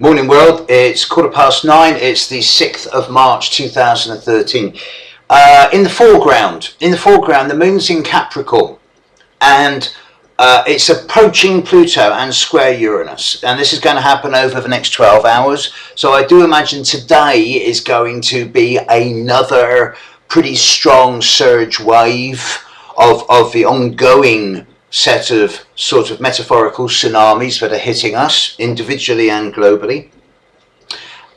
Morning world, it's 9:15, it's the 6th of March 2013. In the foreground, the moon's in Capricorn and it's approaching Pluto and square Uranus, and this is going to happen over the next 12 hours. So I do imagine today is going to be another pretty strong surge wave of the ongoing set of sort of metaphorical tsunamis that are hitting us individually and globally.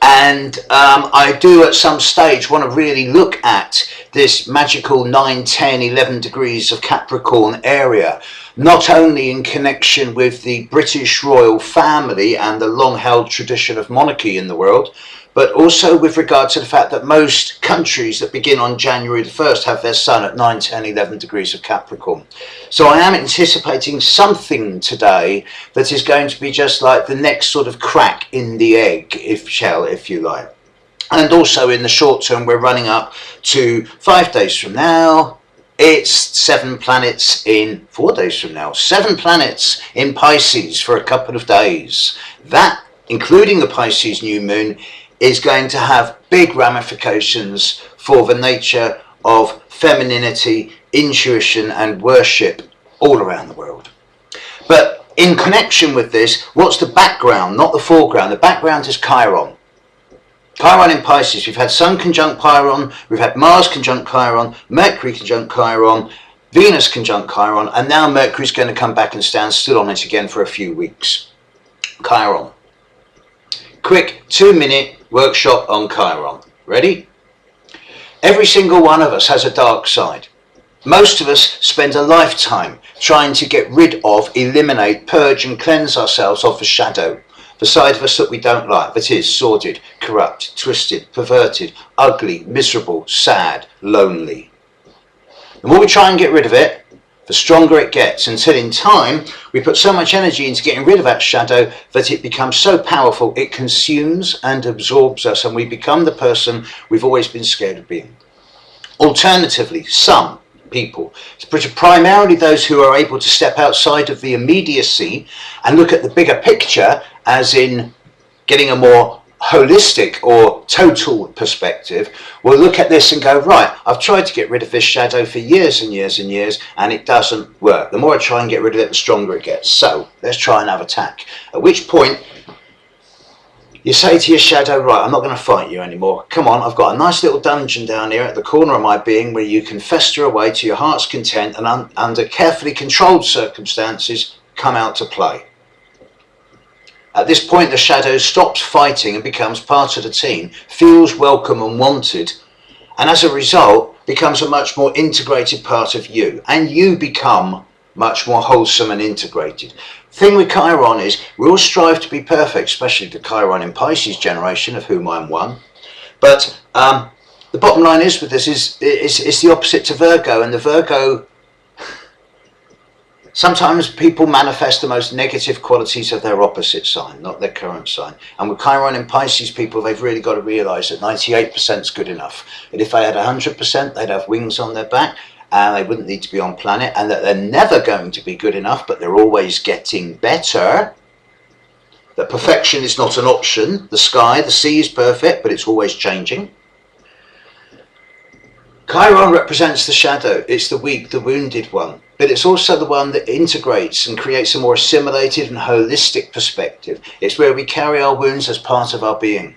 And I do at some stage want to really look at this magical 9, 10, 11 degrees of Capricorn area, not only in connection with the British royal family and the long-held tradition of monarchy in the world, but also with regard to the fact that most countries that begin on January the 1st have their sun at 9, 10, 11 degrees of Capricorn. So I am anticipating something today that is going to be just like the next sort of crack in the egg, if you like. And also in the short term, we're running up to 5 days from now. It's 7 planets in 4 days from now. 7 planets in Pisces for a couple of days. That, including the Pisces new moon, is going to have big ramifications for the nature of femininity, intuition and worship all around the world. But in connection with this, what's the background, not the foreground? The background is Chiron. Chiron in Pisces. We've had Sun conjunct Chiron, we've had Mars conjunct Chiron, Mercury conjunct Chiron, Venus conjunct Chiron, and now Mercury's going to come back and stand still on it again for a few weeks. Chiron. Quick 2-minute workshop on Chiron. Ready? Every single one of us has a dark side. Most of us spend a lifetime trying to get rid of, eliminate, purge and cleanse ourselves of the shadow. The side of us that we don't like, that is sordid, corrupt, twisted, perverted, ugly, miserable, sad, lonely. The more we try and get rid of it, the stronger it gets, until in time we put so much energy into getting rid of that shadow that it becomes so powerful it consumes and absorbs us, and we become the person we've always been scared of being. Alternatively, some people, primarily those who are able to step outside of the immediacy and look at the bigger picture, as in getting a more holistic or total perspective, will look at this and go, right, I've tried to get rid of this shadow for years and years and years and it doesn't work. The more I try and get rid of it, the stronger it gets. So let's try another tack. At which point you say to your shadow, right, I'm not going to fight you anymore. Come on, I've got a nice little dungeon down here at the corner of my being where you can fester away to your heart's content and under carefully controlled circumstances come out to play. At this point, the shadow stops fighting and becomes part of the team, feels welcome and wanted, and as a result becomes a much more integrated part of you, and you become much more wholesome and integrated. The thing with Chiron is we all strive to be perfect, especially the Chiron in Pisces generation, of whom I'm one. But the bottom line is with this is it's the opposite to Virgo, and the Virgo, sometimes people manifest the most negative qualities of their opposite sign, not their current sign. And with Chiron in Pisces people, they've really got to realise that 98% is good enough. And if they had 100%, they'd have wings on their back and they wouldn't need to be on planet, and that they're never going to be good enough, but they're always getting better. That perfection is not an option. The sea is perfect, but it's always changing. Chiron represents the shadow. It's the weak, the wounded one. But it's also the one that integrates and creates a more assimilated and holistic perspective. It's where we carry our wounds as part of our being.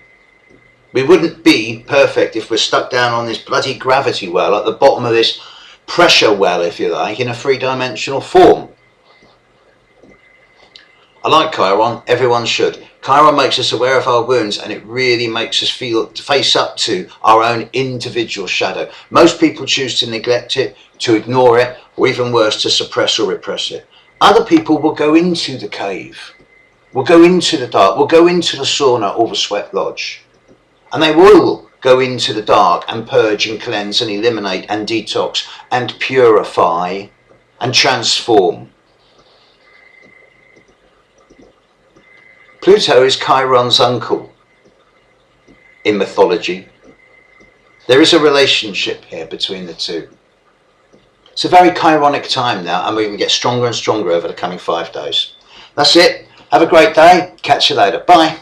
We wouldn't be perfect if we're stuck down on this bloody gravity well, at the bottom of this pressure well, if you like, in a 3-dimensional form. I like Chiron, everyone should. Chiron makes us aware of our wounds, and it really makes us face up to our own individual shadow. Most people choose to neglect it, to ignore it, or even worse, to suppress or repress it. Other people will go into the cave, will go into the dark, will go into the sauna or the sweat lodge, and they will go into the dark and purge and cleanse and eliminate and detox and purify and transform. Pluto is Chiron's uncle in mythology. There is a relationship here between the two. It's a very Chironic time now, and we can get stronger and stronger over the coming 5 days. That's it. Have a great day. Catch you later. Bye.